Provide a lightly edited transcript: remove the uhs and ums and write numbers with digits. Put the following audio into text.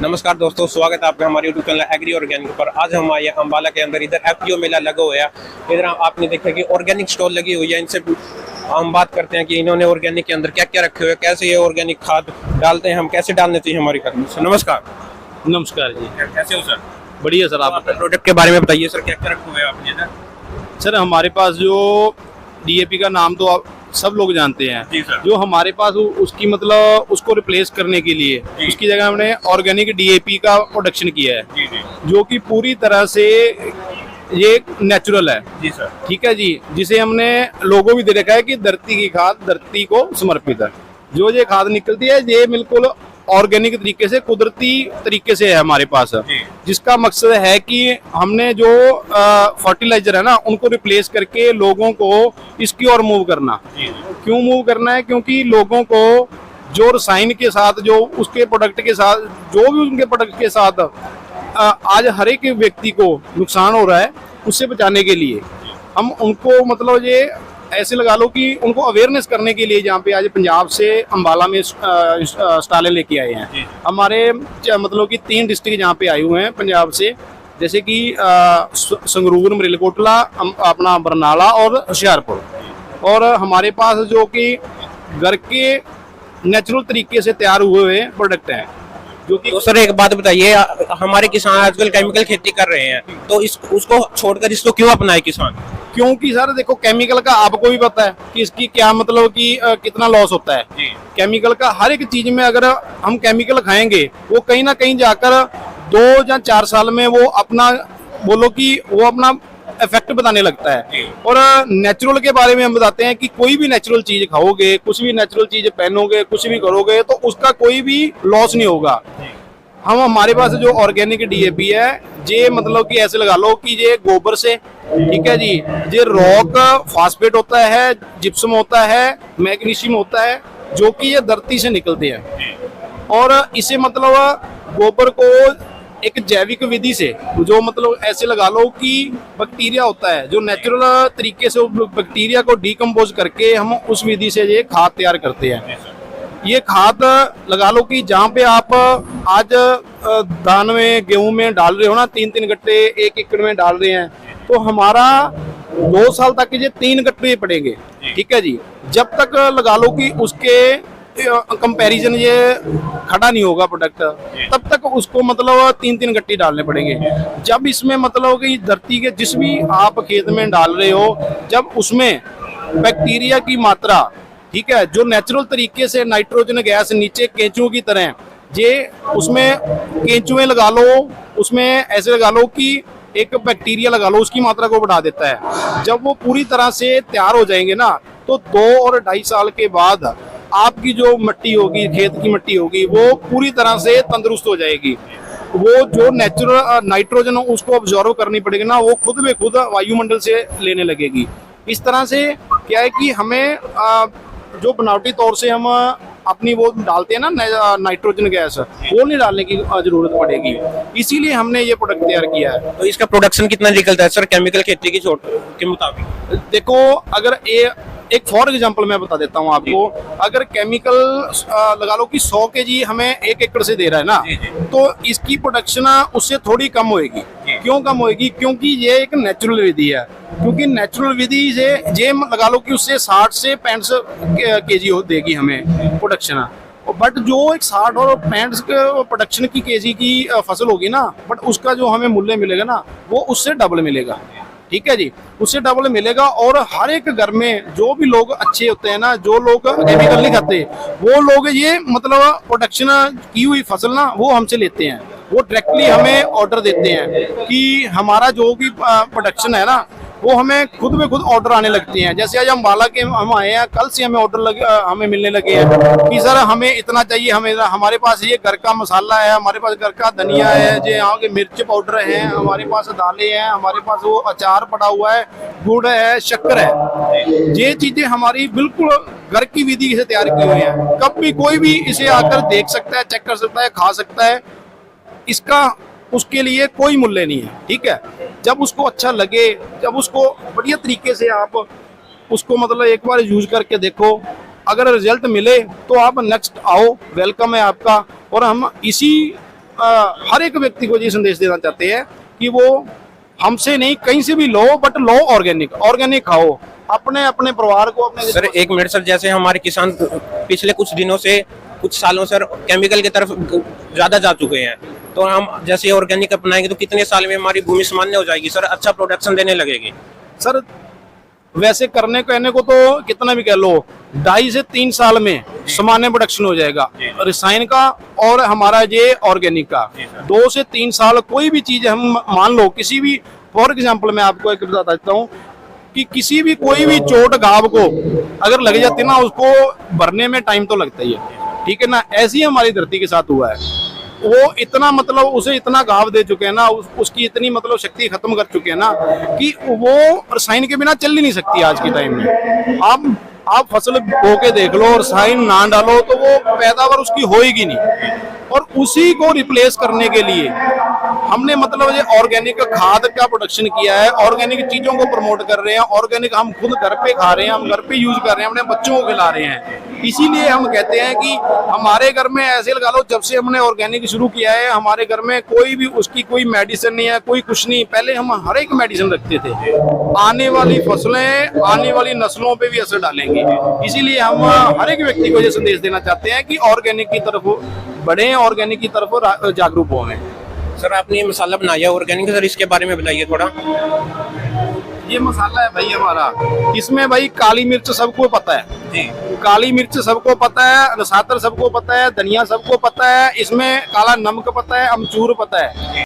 नमस्कार दोस्तों, स्वागत है आपका हमारे यूट्यूब चैनल एग्री ऑर्गेनिक पर। आज हम आए अम्बाला के अंदर, इधर एफपीओ मेला लगा हुआ है। इधर आपने देखा कि ऑर्गेनिक स्टॉल लगी हुई है। इनसे हम बात करते हैं कि इन्होंने ऑर्गेनिक के अंदर क्या क्या रखे हुए हैं, कैसे ये ऑर्गेनिक खाद डालते हैं, हम कैसे डालने चाहिए हमारी खाद। सर नमस्कार। नमस्कार जी, कैसे हो सर? बढ़िया सर। आप प्रोडक्ट के बारे में बताइए सर, क्या क्या रखे हुए हैं आपने इधर? सर हमारे पास जो डीएपी का नाम तो आप सब लोग जानते हैं जी सर। जो हमारे पास उसकी मतलब उसको रिप्लेस करने के लिए उसकी जगह हमने ऑर्गेनिक डीएपी का प्रोडक्शन किया है जी जी। जो कि पूरी तरह से ये नेचुरल है जी सर। ठीक है जी। जिसे हमने लोगो भी दे रखा है कि धरती की खाद धरती को समर्पित है। जो ये खाद निकलती है ये बिल्कुल ऑर्गेनिक तरीके से, कुदरती तरीके से है हमारे पास, जिसका मकसद है कि हमने जो फर्टिलाइजर है ना उनको रिप्लेस करके लोगों को इसकी ओर मूव करना। क्यों मूव करना है? क्योंकि लोगों को जो रसायन के साथ, जो उसके प्रोडक्ट के साथ, जो भी उनके प्रोडक्ट के साथ आज हर एक व्यक्ति को नुकसान हो रहा है, उससे बचाने के लिए हम उनको मतलब ये ऐसे लगा लो कि उनको अवेयरनेस करने के लिए जहाँ पे आज पंजाब से अम्बाला में स्टालें लेके आए हैं। हमारे मतलब कि 3 डिस्ट्रिक्ट जहाँ पे आए हुए हैं पंजाब से, जैसे कि संगरूर, मरेलकोटला, अपना बरनाला और होशियारपुर। और हमारे पास जो कि घर के नेचुरल तरीके से तैयार हुए प्रोडक्ट हैं जो कि। तो सर एक बात बताइए, हमारे किसान आजकल केमिकल खेती कर रहे हैं, तो उसको छोड़कर इसको क्यों अपनाए किसान? क्योंकि सर देखो, केमिकल का आपको भी पता है कि इसकी क्या मतलब कि कितना लॉस होता है जी। केमिकल का हर एक चीज में अगर हम केमिकल खाएंगे, वो कहीं ना कहीं जाकर 2 या 4 साल में वो अपना बोलो कि वो अपना इफेक्ट बताने लगता है। और नेचुरल के बारे में हम बताते हैं कि कोई भी नेचुरल चीज खाओगे, कुछ भी नेचुरल चीज पहनोगे, कुछ भी करोगे तो उसका कोई भी लॉस नहीं होगा। हम हमारे पास जो ऑर्गेनिक डीएपी है ये मतलब कि ऐसे लगा लो कि ये गोबर से, ठीक है जी, ये रॉक फास्फेट होता है, जिप्सम होता है, मैग्नीशियम होता है, जो कि ये धरती से निकलते हैं। और इसे मतलब गोबर को एक जैविक विधि से, जो मतलब ऐसे लगा लो कि बैक्टीरिया होता है जो नेचुरल तरीके से बैक्टीरिया को डिकम्पोज करके हम उस विधि से ये खाद तैयार करते हैं। ये खाद लगा लो कि जहाँ पे आप आज धान में, गेहूं में डाल रहे हो ना, 3-3 गट्टे 1 एकड़ में डाल रहे हैं, तो हमारा 2 साल तक ये 3 गट्टे पड़ेंगे, ठीक है जी। जब तक लगा लो कि उसके कंपैरिजन ये खड़ा नहीं होगा प्रोडक्ट, तब तक उसको मतलब 3-3 गट्टे डालने पड़ेंगे। जब इसमें मतलब कि धरती के जिस भी आप खेत में डाल रहे हो, जब उसमें बैक्टीरिया की मात्रा, ठीक है, जो नेचुरल तरीके से नाइट्रोजन गैस नीचे केंचुओं की तरह, ये उसमें केंचुए लगा लो, उसमें ऐसे लगा लो कि एक बैक्टीरिया लगा लो, उसकी मात्रा को बढ़ा देता है। जब वो पूरी तरह से तैयार हो जाएंगे ना, तो 2 और 2.5 साल के बाद आपकी जो मिट्टी होगी, खेत की मिट्टी होगी, वो पूरी तरह से तंदुरुस्त हो जाएगी। वो जो नेचुरल नाइट्रोजन उसको ऑब्जॉर्व करनी पड़ेगी ना, वो खुद में खुद वायुमंडल से लेने लगेगी। इस तरह से क्या है कि हमें जो बनावटी तौर से हम अपनी वो डालते हैं ना नाइट्रोजन गैस, वो नहीं डालने की जरूरत पड़ेगी। इसीलिए हमने ये प्रोडक्ट तैयार किया है। तो इसका प्रोडक्शन कितना निकलता है सर केमिकल खेती की छूट के मुताबिक? देखो, अगर एक फॉर एग्जांपल मैं बता देता हूँ आपको, अगर केमिकल लगा लो कि 100 kg हमें 1 एकड़ से दे रहा है ना, तो इसकी प्रोडक्शन उससे थोड़ी कम होएगी। क्यों कम होएगी? क्योंकि ये एक नेचुरल विधि है। क्योंकि नेचुरल विधि से ये लगा लो कि उससे 60 से 65 kg देगी हमें प्रोडक्शन। बट जो एक 60 और 65 प्रोडक्शन की केजी की फसल होगी ना, बट उसका जो हमें मूल्य मिलेगा ना, वो उससे डबल मिलेगा, ठीक है जी, उससे डबल मिलेगा। और हर एक घर में जो भी लोग अच्छे होते हैं ना, जो लोग केमिकल नहीं खाते, वो लोग ये मतलब प्रोडक्शन की हुई फसल ना वो हमसे लेते हैं। वो डायरेक्टली हमें ऑर्डर देते हैं कि हमारा जो भी प्रोडक्शन है ना, वो हमें खुद में खुद ऑर्डर आने लगते हैं। जैसे आज अम्बाला के हम आए हैं, कल से हमें ऑर्डर हमें मिलने लगे हैं कि सर हमें इतना चाहिए, हमारे पास ये घर का मसाला है, हमारे पास घर का धनिया है, जो यहाँ के मिर्च पाउडर है, हमारे पास दालें हैं, हमारे पास वो अचार पड़ा हुआ है, गुड़ है, शक्कर है। ये चीजें हमारी बिल्कुल घर की विधि से तैयार की हुई है। कभी कोई भी इसे आकर देख सकता है, चेक कर सकता है, खा सकता है। इसका उसके लिए कोई मूल्य नहीं है, ठीक है। जब उसको अच्छा लगे, जब उसको बढ़िया तरीके से आप उसको मतलब एक बार यूज करके देखो, अगर रिजल्ट मिले तो आप नेक्स्ट आओ, वेलकम है आपका। और हम इसी हर एक व्यक्ति को ये संदेश देना चाहते हैं कि वो हमसे नहीं कहीं से भी लो, बट लो ऑर्गेनिक खाओ, अपने अपने परिवार को अपने। सर एक मिनट सर, जैसे हमारे किसान पिछले कुछ दिनों से कुछ सालों सर केमिकल की तरफ ज्यादा जा चुके हैं, तो हम जैसे ऑर्गेनिक अपनाएंगे तो कितने साल में हमारी भूमि सामान्य हो जाएगी सर, अच्छा प्रोडक्शन देने लगेगी? सर वैसे करने कहने को तो कितना भी कह लो, 2.5 से 3 साल में सामान्य प्रोडक्शन हो जाएगा रसायन का और हमारा ये ऑर्गेनिक का। 2 से 3 साल कोई भी चीज हम मान लो, किसी भी, फॉर एग्जाम्पल मैं आपको एक बता देता हूँ कि किसी भी कोई भी चोट घाव को अगर लग जाती है ना, उसको भरने में टाइम तो लगता ही है, ठीक है ना। ऐसी हमारी धरती के साथ हुआ है, वो इतना मतलब उसे इतना घाव दे चुके हैं ना, उसकी इतनी मतलब शक्ति खत्म कर चुके हैं ना कि वो रसायन के बिना चल ही नहीं सकती आज के टाइम में। आप फसल बो के देख लो, रसायन ना डालो तो वो पैदावार उसकी होएगी नहीं। और उसी को रिप्लेस करने के लिए हमने मतलब ये ऑर्गेनिक खाद का प्रोडक्शन किया है, ऑर्गेनिक चीजों को प्रमोट कर रहे हैं, ऑर्गेनिक हम खुद घर पे खा रहे हैं, हम घर पे यूज कर रहे हैं, अपने बच्चों को खिला रहे हैं। इसीलिए हम कहते हैं कि हमारे घर में ऐसे लगा लो, जब से हमने ऑर्गेनिक शुरू किया है हमारे घर में कोई भी उसकी कोई मेडिसिन नहीं है, कोई कुछ नहीं। पहले हम हर एक मेडिसिन रखते थे, आने वाली फसलें आने वाली नस्लों पे भी असर डालेंगे। इसीलिए हम हर एक व्यक्ति को ये संदेश देना चाहते हैं कि ऑर्गेनिक की तरफ बढ़े, ऑर्गेनिक की तरफ जागरूक हों। सर आपने ये मसाला बनाया ऑर्गेनिक, सर इसके बारे में बताइए थोड़ा। ये मसाला है भाई हमारा, इसमें भाई काली मिर्च सबको पता है जी, काली मिर्च सबको पता है, नसातर सबको पता है, धनिया सबको पता है, इसमें काला नमक पता है, अमचूर पता है,